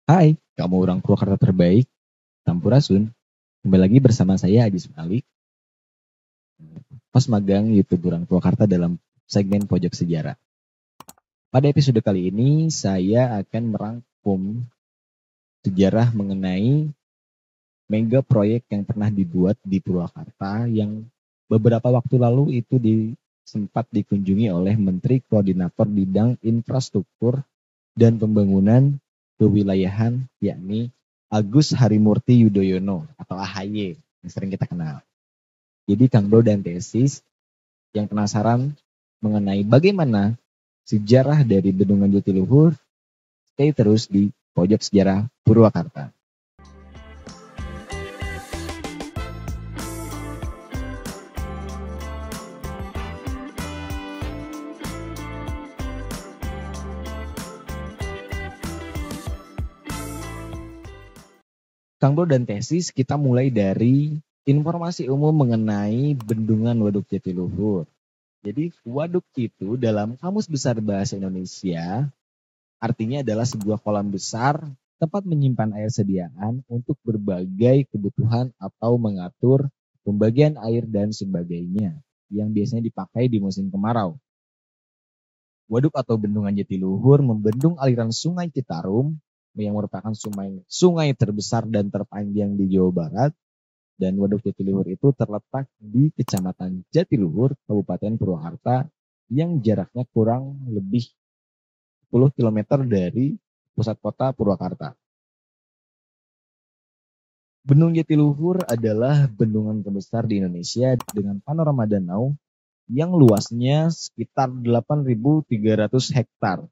Hai, kamu orang Purwakarta terbaik, Sampurasun. Kembali lagi bersama saya Aji Sumali, host magang YouTube orang Purwakarta dalam segmen Pojok Sejarah. Pada episode kali ini, saya akan merangkum sejarah mengenai mega proyek yang pernah dibuat di Purwakarta yang beberapa waktu lalu itu sempat dikunjungi oleh Menteri Koordinator Bidang Infrastruktur dan Pembangunan Kewilayahan, yakni Agus Harimurti Yudhoyono atau AHY yang sering kita kenal. Jadi Kang Bro dan Tesis yang penasaran mengenai bagaimana sejarah dari Bendungan Jatiluhur, stay terus di Pojok Sejarah Purwakarta. Kang Bro dan Tesis, kita mulai dari informasi umum mengenai Bendungan Waduk Jatiluhur. Jadi waduk itu dalam Kamus Besar Bahasa Indonesia artinya adalah sebuah kolam besar tempat menyimpan air sediaan untuk berbagai kebutuhan atau mengatur pembagian air dan sebagainya yang biasanya dipakai di musim kemarau. Waduk atau Bendungan Jatiluhur membendung aliran Sungai Citarum yang merupakan sungai terbesar dan terpanjang di Jawa Barat. Dan Waduk Jatiluhur itu terletak di Kecamatan Jatiluhur, Kabupaten Purwakarta yang jaraknya kurang lebih 10 km dari pusat kota Purwakarta. Bendungan Jatiluhur adalah bendungan terbesar di Indonesia dengan panorama danau yang luasnya sekitar 8.300 hektar.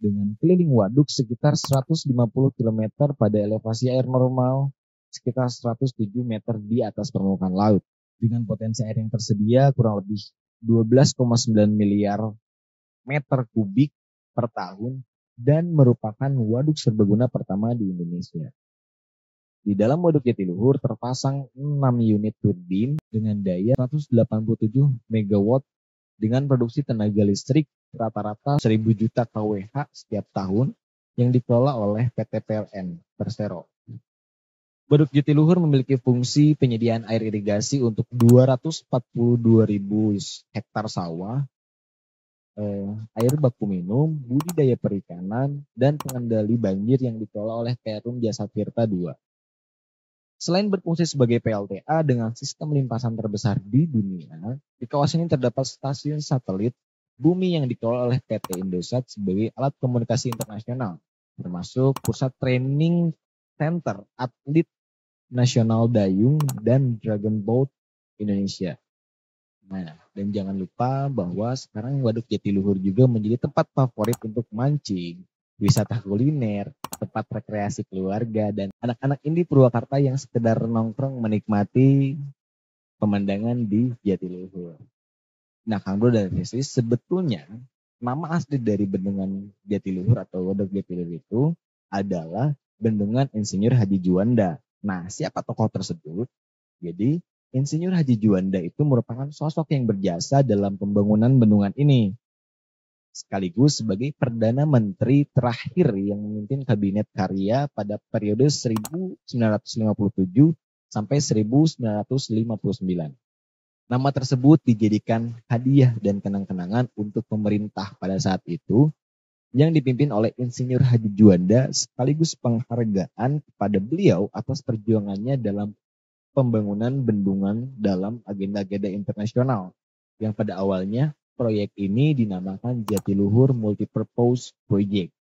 Dengan keliling waduk sekitar 150 km pada elevasi air normal sekitar 107 meter di atas permukaan laut. Dengan potensi air yang tersedia kurang lebih 12,9 miliar meter kubik per tahun dan merupakan waduk serbaguna pertama di Indonesia. Di dalam Waduk Jatiluhur terpasang 6 unit turbin dengan daya 187 MW dengan produksi tenaga listrik rata-rata 1.000 juta kWh setiap tahun yang dikelola oleh PT PLN Persero. Waduk Jatiluhur memiliki fungsi penyediaan air irigasi untuk 242.000 hektar sawah, air baku minum, budidaya perikanan, dan pengendali banjir yang dikelola oleh Perum Jasa Tirta II. Selain berfungsi sebagai PLTA dengan sistem limpasan terbesar di dunia, di kawasan ini terdapat stasiun satelit bumi yang dikelola oleh PT Indosat sebagai alat komunikasi internasional, termasuk pusat training center atlet nasional dayung dan dragon boat Indonesia. Nah, dan jangan lupa bahwa sekarang Waduk Jatiluhur juga menjadi tempat favorit untuk mancing, wisata kuliner, tempat rekreasi keluarga, dan anak-anak ini Purwakarta yang sekedar nongkrong menikmati pemandangan di Jatiluhur. Nah, Kang Bro dan Sisi, sebetulnya nama asli dari Bendungan Jatiluhur atau Waduk Jatiluhur itu adalah Bendungan Insinyur Haji Juanda. Nah, siapa tokoh tersebut? Jadi, Insinyur Haji Juanda itu merupakan sosok yang berjasa dalam pembangunan bendungan ini. Sekaligus sebagai Perdana Menteri terakhir yang memimpin Kabinet Karya pada periode 1957 sampai 1959. Nama tersebut dijadikan hadiah dan kenang-kenangan untuk pemerintah pada saat itu yang dipimpin oleh Insinyur Haji Juanda sekaligus penghargaan kepada beliau atas perjuangannya dalam pembangunan bendungan dalam agenda-agenda internasional yang pada awalnya proyek ini dinamakan Jatiluhur Multipurpose Project.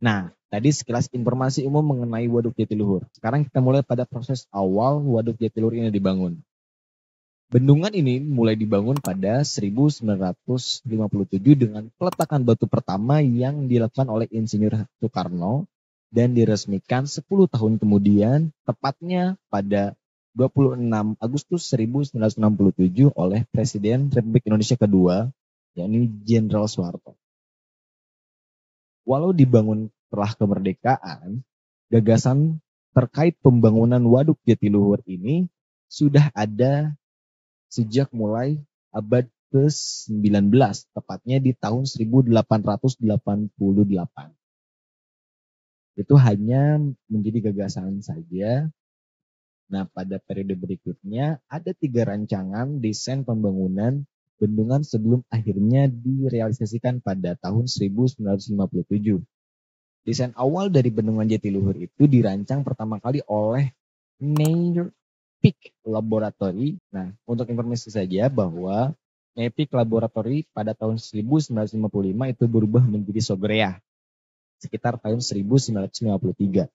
Nah, tadi sekilas informasi umum mengenai Waduk Jatiluhur. Sekarang kita mulai pada proses awal Waduk Jatiluhur ini dibangun. Bendungan ini mulai dibangun pada 1957 dengan peletakan batu pertama yang dilakukan oleh Insinyur Soekarno dan diresmikan 10 tahun kemudian, tepatnya pada 26 Agustus 1967 oleh Presiden Republik Indonesia kedua, yakni Jenderal Soeharto. Walau dibangun setelah kemerdekaan, gagasan terkait pembangunan Waduk Jatiluhur ini sudah ada sejak mulai abad ke-19, tepatnya di tahun 1888. Itu hanya menjadi gagasan saja. Nah, pada periode berikutnya ada 3 rancangan desain pembangunan bendungan sebelum akhirnya direalisasikan pada tahun 1957. Desain awal dari bendungan Jatiluhur itu dirancang pertama kali oleh Napier Peak Laboratory. Nah, untuk informasi saja bahwa Napier Laboratory pada tahun 1955 itu berubah menjadi Sogrea sekitar tahun 1953.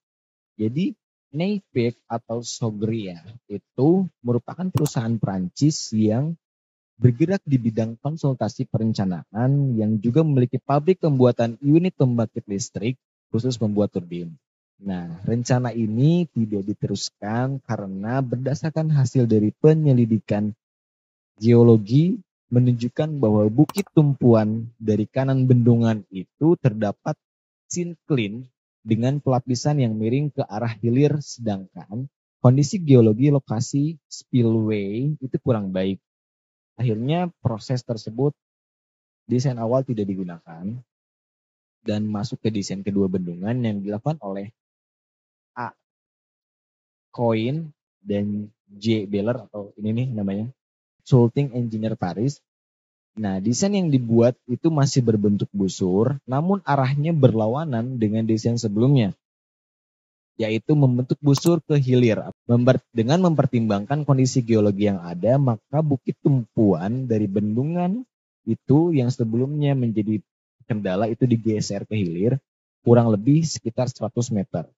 Jadi Napier atau Sogrea itu merupakan perusahaan Prancis yang bergerak di bidang konsultasi perencanaan yang juga memiliki pabrik pembuatan unit pembangkit listrik khusus membuat turbin. Nah, rencana ini tidak diteruskan karena berdasarkan hasil dari penyelidikan geologi menunjukkan bahwa bukit tumpuan dari kanan bendungan itu terdapat sinkline dengan pelapisan yang miring ke arah hilir, sedangkan kondisi geologi lokasi spillway itu kurang baik. Akhirnya proses tersebut desain awal tidak digunakan dan masuk ke desain kedua bendungan yang dilakukan oleh A. Coin dan J. Beller atau ini nih namanya Consulting Engineer Paris. Nah, desain yang dibuat itu masih berbentuk busur, namun arahnya berlawanan dengan desain sebelumnya, yaitu membentuk busur ke hilir. Dengan mempertimbangkan kondisi geologi yang ada, maka bukit tumpuan dari bendungan itu yang sebelumnya menjadi kendala itu digeser ke hilir, kurang lebih sekitar 100 meter.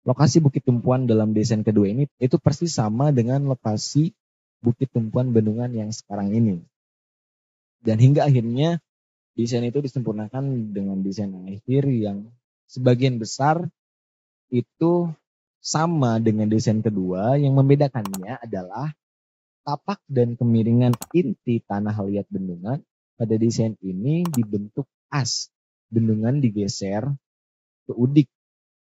Lokasi bukit tumpuan dalam desain kedua ini itu persis sama dengan lokasi bukit tumpuan bendungan yang sekarang ini. Dan hingga akhirnya desain itu disempurnakan dengan desain akhir yang sebagian besar itu sama dengan desain kedua. Yang membedakannya adalah tapak dan kemiringan inti tanah liat bendungan. Pada desain ini dibentuk as, bendungan digeser ke udik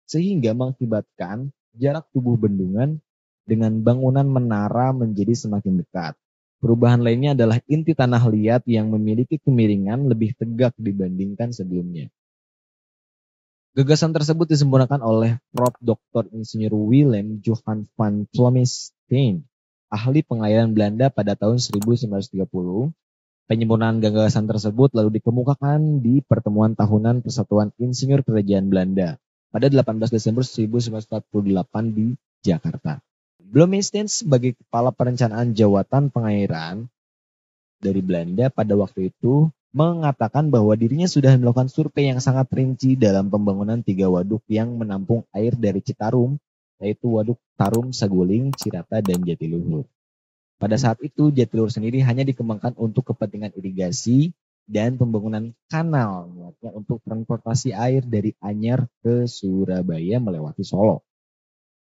sehingga mengakibatkan jarak tubuh bendungan dengan bangunan menara menjadi semakin dekat. Perubahan lainnya adalah inti tanah liat yang memiliki kemiringan lebih tegak dibandingkan sebelumnya. Gagasan tersebut disempurnakan oleh Prof. Dr. Insinyur Willem Johan van Blommestein, ahli pengairan Belanda pada tahun 1930. Penyempurnaan gagasan tersebut lalu dikemukakan di pertemuan tahunan Persatuan Insinyur Kerajaan Belanda pada 18 Desember 1948 di Jakarta. Blommestein sebagai kepala perencanaan jawatan pengairan dari Belanda pada waktu itu mengatakan bahwa dirinya sudah melakukan survei yang sangat rinci dalam pembangunan 3 waduk yang menampung air dari Citarum, yaitu Waduk Tarum, Saguling, Cirata, dan Jatiluhur. Pada saat itu Jatiluhur sendiri hanya dikembangkan untuk kepentingan irigasi dan pembangunan kanal, niatnya untuk transportasi air dari Anyer ke Surabaya melewati Solo.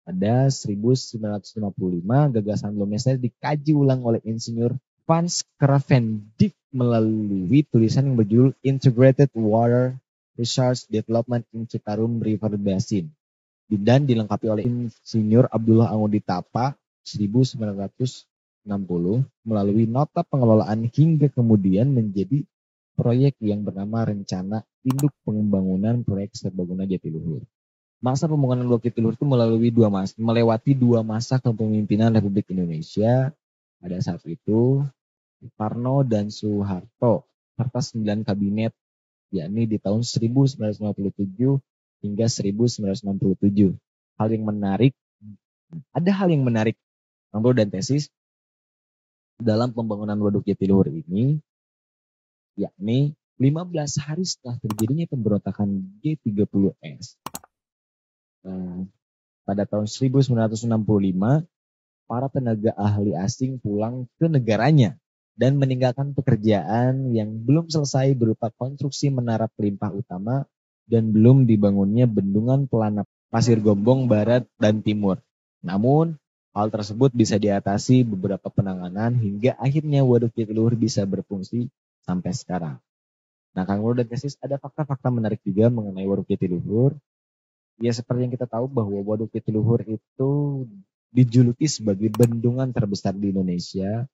Pada 1955, gagasan Blommestein dikaji ulang oleh Insinyur Frans Cravendijk melalui tulisan yang berjudul Integrated Water Resource Development in Citarum River Basin dan dilengkapi oleh Insinyur Abdullah Angudi Tapa 1960 melalui nota pengelolaan hingga kemudian menjadi proyek yang bernama Rencana Induk Pembangunan Proyek Serbaguna Jatiluhur. Masa pembangunan Blok Jatiluhur itu melewati dua masa kepemimpinan Republik Indonesia. Pada saat itu, Soekarno dan Soeharto serta 9 kabinet, yakni di tahun 1957 hingga 1967. Ada hal yang menarik, Bang Bro dan tesis, dalam pembangunan Waduk Jatiluhur ini, yakni 15 hari setelah terjadinya pemberontakan G30S. Pada tahun 1965, para tenaga ahli asing pulang ke negaranya dan meninggalkan pekerjaan yang belum selesai berupa konstruksi menara pelimpah utama dan belum dibangunnya bendungan pelana Pasir Gombong Barat dan Timur. Namun, hal tersebut bisa diatasi beberapa penanganan hingga akhirnya Waduk Jatiluhur bisa berfungsi sampai sekarang. Nah, Kang Bro dan tesis, ada fakta-fakta menarik juga mengenai Waduk Jatiluhur. Ya, seperti yang kita tahu bahwa Waduk Jatiluhur itu dijuluki sebagai bendungan terbesar di Indonesia,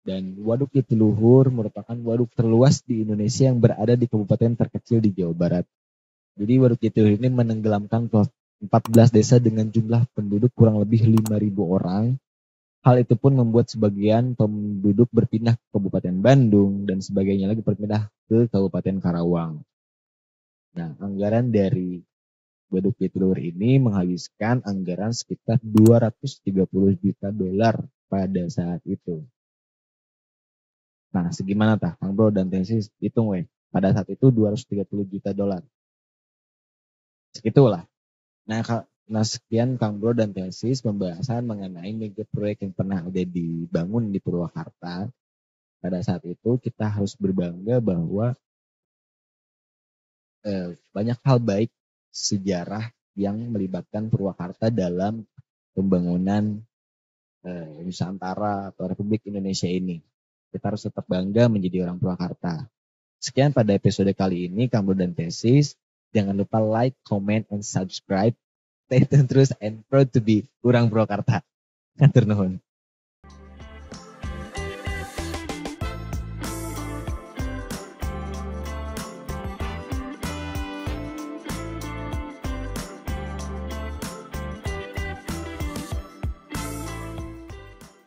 dan Waduk Jatiluhur merupakan waduk terluas di Indonesia yang berada di kabupaten terkecil di Jawa Barat. Jadi Waduk Jatiluhur ini menenggelamkan 14 desa dengan jumlah penduduk kurang lebih 5.000 orang. Hal itu pun membuat sebagian penduduk berpindah ke Kabupaten Bandung dan sebagainya lagi berpindah ke Kabupaten Karawang. Nah, anggaran dari Waduk Jatiluhur ini menghabiskan anggaran sekitar 230 juta dolar pada saat itu. Nah, segimana tah Kang Bro dan Tesis hitung weh. Pada saat itu 230 juta dolar. Segitulah. Nah, sekian Kang Bro dan Tesis pembahasan mengenai mega proyek yang pernah ada dibangun di Purwakarta. Pada saat itu kita harus berbangga bahwa banyak hal baik sejarah yang melibatkan Purwakarta dalam pembangunan Nusantara atau Republik Indonesia ini. Kita harus tetap bangga menjadi orang Purwakarta. Sekian pada episode kali ini, Kang Bro dan Tesis. Jangan lupa like, comment, and subscribe. Stay tune terus and proud to be orang Purwakarta. Hatur nuhun.